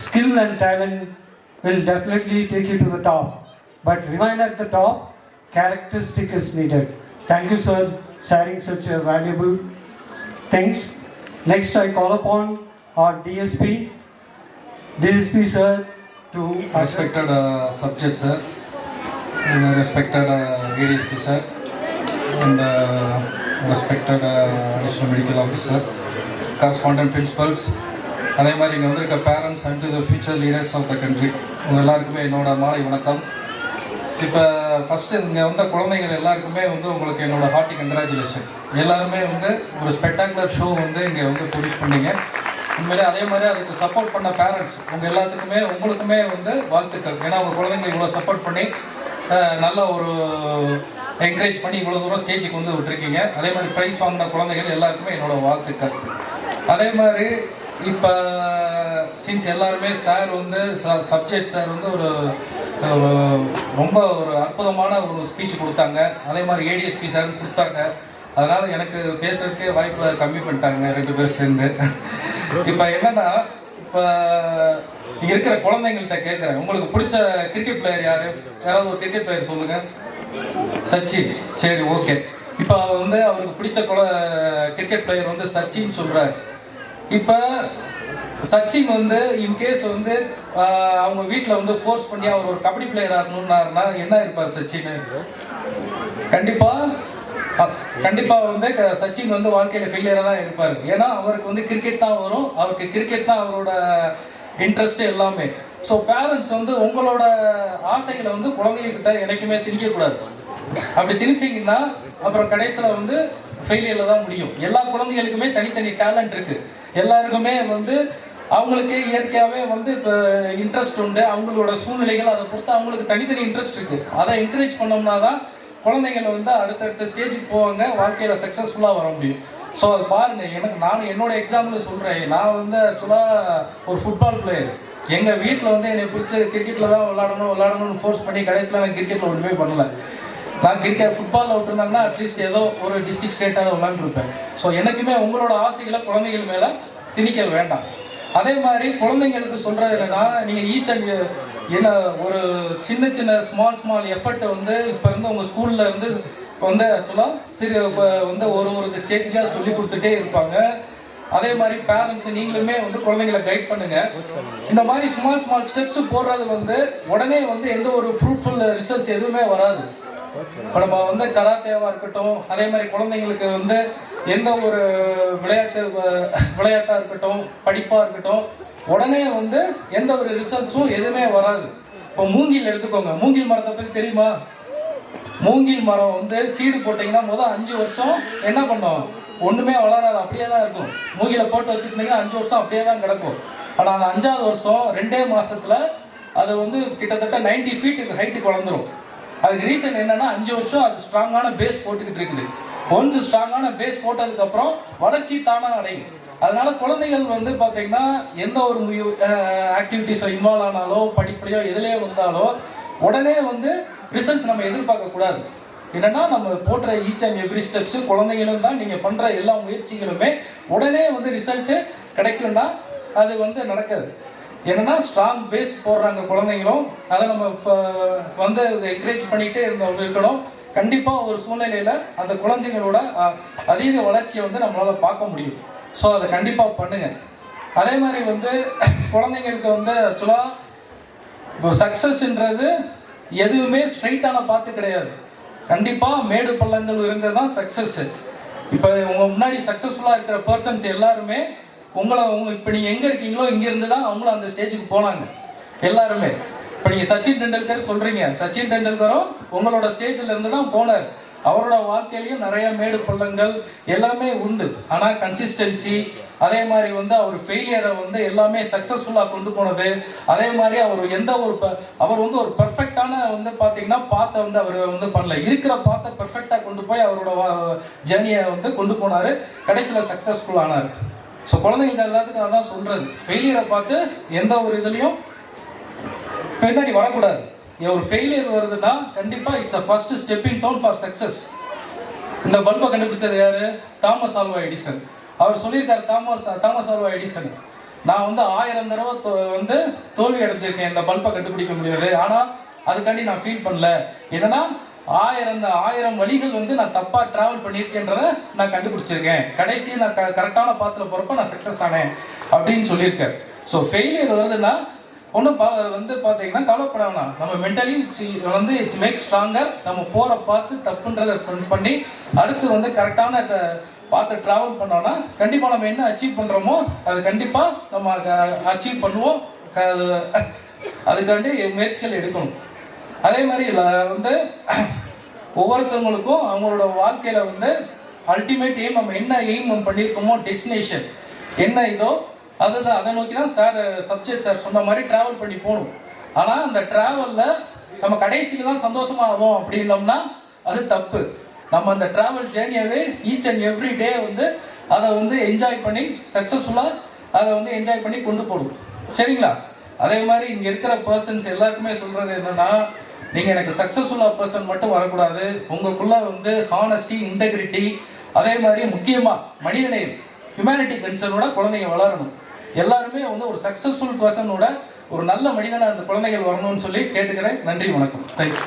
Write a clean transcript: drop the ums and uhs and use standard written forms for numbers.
skill and talent will definitely take you to the top. But remain at the top, characteristic is needed. Thank you, sir, sharing such a valuable things. Next, I call upon our DSP, sir, to respected subject sir, and respected ADSP sir, and respected additional medical officer, correspondent principals, அதே மாதிரி இங்கே வந்திருக்க parents and the future leaders of the country, உங்கள் எல்லாருக்குமே என்னோட மாலை வணக்கம். இப்போ ஃபஸ்ட்டு இங்கே வந்த குழந்தைகள் எல்லாருக்குமே வந்து உங்களுக்கு என்னோடய ஹார்ட்டி கங்க்ராச்சுலேஷன். எல்லாருமே வந்து ஒரு ஸ்பெக்டாகுலர் ஷோ வந்து இங்கே வந்து ப்ரொடியூஸ் பண்ணீங்க. உண்மையிலே அதே மாதிரி அதுக்கு சப்போர்ட் பண்ண பேரண்ட்ஸ் உங்கள் எல்லாத்துக்குமே உங்களுக்குமே வந்து வாழ்த்துக்கள். ஏன்னா உங்கள் குழந்தைங்க இவ்வளோ சப்போர்ட் பண்ணி நல்ல ஒரு என்கரேஜ் பண்ணி இவ்வளோ தூரம் ஸ்டேஜுக்கு வந்து விட்டுருக்கீங்க. அதே மாதிரி ப்ரைஸ் வாங்கின குழந்தைகள் எல்லாருக்குமே என்னோடய வாழ்த்துக்கள். அதே மாதிரி இப்போ சின்ஸ் எல்லாருமே சார் வந்து சப்ஜெக்ட் சார் வந்து ஒரு ரொம்ப ஒரு அற்புதமான ஒரு ஸ்பீச் கொடுத்தாங்க. அதே மாதிரி ஏடிஎஸ்பி சார் கொடுத்தாங்க. அதனால் எனக்கு பேசுகிறதுக்கே வாய்ப்பை கம்மி பண்ணிட்டாங்க 2 பேர் சேர்ந்து. இப்போ என்னன்னா, இப்போ இங்கே இருக்கிற குழந்தைங்கள்ட்ட கேட்குறேன், உங்களுக்கு பிடிச்ச கிரிக்கெட் பிளேயர் யார்? யாராவது ஒரு கிரிக்கெட் பிளேயர் சொல்லுங்கள். சச்சின். சரி, ஓகே. இப்போ வந்து அவருக்கு பிடிச்ச கிரிக்கெட் பிளேயர் வந்து சச்சின் சொல்கிறார். இப்போ சச்சின் வந்து இன்கேஸ் வந்து அவங்க வீட்டில் வந்து ஃபோர்ஸ் பண்ணி அவர் ஒரு கபடி பிளேயர் ஆகணுன்னாருன்னா என்ன இருப்பார் சச்சின்? கண்டிப்பாக வந்து சச்சின் வந்து வாழ்க்கையில் ஃபெயிலியராக தான் இருப்பார். ஏன்னா அவருக்கு வந்து கிரிக்கெட் தான் வரும், அவருக்கு கிரிக்கெட் தான் அவரோட இன்ட்ரெஸ்ட் எல்லாமே. ஸோ பேரண்ட்ஸ் வந்து உங்களோட ஆசைகளை வந்து குழந்தைகிட்ட என்றைக்குமே திணிக்கக்கூடாது. அப்படி திணிச்சிங்கன்னா அப்புறம் கடைசியில் வந்து ஃபெயிலியரில் தான் முடியும். எல்லா குழந்தைகளுக்குமே தனித்தனி டேலண்ட் இருக்குது. எல்லாருக்குமே வந்து அவங்களுக்கு இயற்கையாகவே வந்து இப்போ இன்ட்ரெஸ்ட் உண்டு. அவங்களோட சூழ்நிலைகள் அதை பொறுத்து அவங்களுக்கு தனித்தனி இன்ட்ரெஸ்ட் இருக்குது. அதை என்கரேஜ் பண்ணோம்னா தான் குழந்தைகள் வந்து அடுத்தடுத்த ஸ்டேஜுக்கு போவாங்க, வாழ்க்கையில் சக்ஸஸ்ஃபுல்லாக வர முடியும். ஸோ அது பாருங்கள், நான் என்னோட எக்ஸாம்பிள் சொல்கிறேன். நான் வந்து ஆக்சுவலாக ஒரு ஃபுட்பால் பிளேயர். எங்கள் வீட்டில் வந்து என்னை பிடிச்ச கிரிக்கெட்டில் தான் விளாடணும்னு ஃபோர்ஸ் பண்ணி கடைசியில் நான் கிரிக்கெட்டில் ஒன்றுமே பண்ணலை. நான் ஃபுட்பாலில் விட்டுருந்தாங்கன்னா அட்லீஸ்ட் ஏதோ ஒரு டிஸ்ட்ரிக்ட் ஸ்டேட்டாக விளாண்டுருப்பேன். ஸோ எனக்குமே உங்களோட ஆசைகளை குழந்தைகள் மேலே திணிக்க வேண்டாம். அதே மாதிரி குழந்தைங்களுக்கு சொல்கிறது என்னன்னா, நீங்கள் ஈச் அண்ட் என்ன ஒரு சின்ன ஸ்மால் எஃபர்ட்டை வந்து இப்போ இருந்து உங்கள் ஸ்கூலில் இருந்து வந்து ஆக்சுவலாக வந்து ஒரு ஸ்டேஜ்லாம் சொல்லி கொடுத்துட்டே இருப்பாங்க. அதே மாதிரி பேரண்ட்ஸ் நீங்களுமே வந்து குழந்தைங்களை கைட் பண்ணுங்கள். இந்த மாதிரி ஸ்மால் ஸ்டெப்ஸ் போடுறது வந்து உடனே வந்து எந்த ஒரு ஃப்ரூட்ஃபுல் ரிசல்ட்ஸ் எதுவுமே வராது. இப்போ நம்ம வந்து கராத்தேவாக இருக்கட்டும், அதே மாதிரி குழந்தைங்களுக்கு வந்து எந்த ஒரு விளையாட்டாக இருக்கட்டும், படிப்பாக இருக்கட்டும், உடனே வந்து எந்த ஒரு ரிசல்ட்ஸும் எதுவுமே வராது. இப்போ மூங்கில் எடுத்துக்கோங்க. மூங்கில் மரத்தை பற்றி தெரியுமா? மூங்கில் மரம் வந்து சீடு போட்டிங்கன்னா முதல் 5 வருஷம் என்ன பண்ணோம்? ஒன்றுமே வளராது, அப்படியே தான் இருக்கும். மூங்கிலை போட்டு வச்சுருந்தீங்கன்னா 5 வருஷம் அப்படியே தான் கிடக்கும். ஆனால் அந்த 5ஆவது வருஷம் 2 மாதத்தில் அது வந்து கிட்டத்தட்ட 90 ஃபீட்டுக்கு ஹைட்டுக்கு வளர்ந்துடும். அதுக்கு ரீசன் என்னன்னா 5 வருஷம் அது ஸ்ட்ராங்கான பேஸ் போட்டுக்கிட்டு இருக்குது. ஒன்ஸ் ஸ்ட்ராங்கான பேஸ் போட்டதுக்கப்புறம் வளர்ச்சி தானாக அடையும். அதனால குழந்தைகள் வந்து பார்த்தீங்கன்னா எந்த ஒரு ஆக்டிவிட்டீஸை இன்வால்வ் ஆனாலோ படிப்புலையோ எதுலேயோ வந்தாலோ உடனே வந்து ரிசல்ட்ஸ் நம்ம எதிர்பார்க்கக்கூடாது. என்னன்னா நம்ம போடுற ஈச் அண்ட் எவ்ரி ஸ்டெப்ஸு குழந்தைகளும் தான் நீங்கள் பண்ணுற எல்லா முயற்சிகளுமே உடனே வந்து ரிசல்ட்டு கிடைக்கும்னா அது வந்து நடக்காது. என்னன்னா ஸ்ட்ராங் பேஸ் போடுறாங்க குழந்தைங்களும், அதை நம்ம வந்து என்கரேஜ் பண்ணிகிட்டே இருக்கணும். கண்டிப்பாக ஒரு சூழ்நிலையில் அந்த குழந்தைங்களோட அதீத வளர்ச்சியை வந்து நம்மளால் பார்க்க முடியும். ஸோ அதை கண்டிப்பாக பண்ணுங்கள். அதே மாதிரி வந்து குழந்தைங்களுக்கு வந்து ஆக்சுவலாக இப்போ சக்ஸஸ்ன்றது எதுவுமே ஸ்ட்ரைட்டான பார்த்து கிடையாது. கண்டிப்பாக மேடு பள்ளங்கள் இருந்தது தான் சக்ஸஸ்ஸு. இப்போ உங்கள் முன்னாடி சக்ஸஸ்ஃபுல்லாக இருக்கிற பர்சன்ஸ் எல்லாருமே இப்போ நீங்கள் எங்கே இருக்கீங்களோ இங்கேருந்து தான் அவங்களும் அந்த ஸ்டேஜுக்கு போனாங்க எல்லாருமே. இப்போ நீங்கள் சச்சின் டெண்டுல்கர் சொல்கிறீங்க, சச்சின் டெண்டுல்கரும் உங்களோட ஸ்டேஜில் இருந்து தான் போனார். அவரோட வாழ்க்கையிலையும் நிறைய மேடு பள்ளங்கள் எல்லாமே உண்டு. ஆனால் கன்சிஸ்டன்சி, அதே மாதிரி வந்து அவர் ஃபெயிலியரை வந்து எல்லாமே சக்ஸஸ்ஃபுல்லாக கொண்டு போனது. அதே மாதிரி அவர் அவர் வந்து ஒரு பெர்ஃபெக்டான வந்து பார்த்தீங்கன்னா பாத்தை வந்து அவர் வந்து பண்ணல. இருக்கிற பாத்தை பெர்ஃபெக்டாக கொண்டு போய் அவரோட ஜேர்னியை வந்து கொண்டு போனார். கடைசியில் சக்ஸஸ்ஃபுல் ஆனார். ஸோ குழந்தைங்களுக்கு எல்லாத்துக்கும் அதான் சொல்கிறது, ஃபெயிலியரை பார்த்து எந்த ஒரு இதுலேயும் பின்னாடி வரக்கூடாது. ஒரு ஃபெயிலியர் வருதுன்னா கண்டிப்பாக it's a first stepping down for success. இந்த பல்பை கண்டுபிடிச்சது யார்? Thomas Alva Edison. அவர் சொல்லியிருக்காரு, தாமஸ் ஆல்வா எடிசன் நான் வந்து 1000 தடவை வந்து தோல்வி அடைஞ்சிருக்கேன் இந்த பல்பை கண்டுபிடிக்க முடியாது. ஆனால் அதுக்காண்டி நான் ஃபீல் பண்ணல. என்னன்னா 1000 வழிகள் வந்து நான் தப்பாக ட்ராவல் பண்ணியிருக்கேன்றத நான் கண்டுபிடிச்சிருக்கேன். கடைசியாக நான் கரெக்டான பாத்தில் போகிறப்ப நான் சக்ஸஸ் ஆனேன் அப்படின்னு சொல்லியிருக்கேன். ஸோ ஃபெயிலியர் வருதுன்னா ஒன்றும் வந்து பார்த்தீங்கன்னா கவலைப்பட வேணாம். நம்ம மென்டலி வந்து இட்ஸ் மேக் ஸ்ட்ராங்கர். நம்ம போகிற பார்த்து தப்புன்றதை பண்ணி அடுத்து வந்து கரெக்டான பார்த்து ட்ராவல் பண்ணோன்னா கண்டிப்பாக நம்ம என்ன அச்சீவ் பண்ணுறோமோ அது கண்டிப்பாக நம்ம அச்சீவ் பண்ணுவோம். அதுக்காண்டி முயற்சிகள் எடுக்கணும். அதே மாதிரி வந்து ஒவ்வொருத்தவங்களுக்கும் அவங்களோட வாழ்க்கையில் வந்து அல்டிமேட் எய்ம், நம்ம என்ன எய்ம் பண்ணியிருக்கோமோ டெஸ்டினேஷன் என்ன இதோ அதுதான், அதை நோக்கி தான் சார் சப்ஜெக்ட் சார் சொன்ன மாதிரி ட்ராவல் பண்ணி போகணும். ஆனால் அந்த ட்ராவலில் நம்ம கடைசியில் தான் சந்தோஷமாகும் அப்படின்னோம்னா அது தப்பு. நம்ம அந்த ட்ராவல் ஜேர்னியாகவே ஈச் அண்ட் எவ்ரி டே வந்து அதை வந்து என்ஜாய் பண்ணி சக்ஸஸ்ஃபுல்லாக அதை வந்து என்ஜாய் பண்ணி கொண்டு போகணும். சரிங்களா? அதே மாதிரி இங்கே இருக்கிற பர்சன்ஸ் எல்லாருக்குமே சொல்கிறது என்னென்னா, நீங்கள் எனக்கு சக்ஸஸ்ஃபுல்லாக பர்சன் மட்டும் வரக்கூடாது. உங்களுக்குள்ளே வந்து ஹானஸ்டி, இன்டெகிரிட்டி, அதே மாதிரி முக்கியமாக மனிதநேயம், ஹியூமனிட்டி கன்சர்னோட குழந்தைங்க வளரணும். எல்லாருமே வந்து ஒரு சக்ஸஸ்ஃபுல் பர்சனோட ஒரு நல்ல மனிதனாக அந்த குழந்தைகள் வரணும்னு சொல்லி கேட்டுக்கிறேன். நன்றி, வணக்கம். தேங்க்யூ.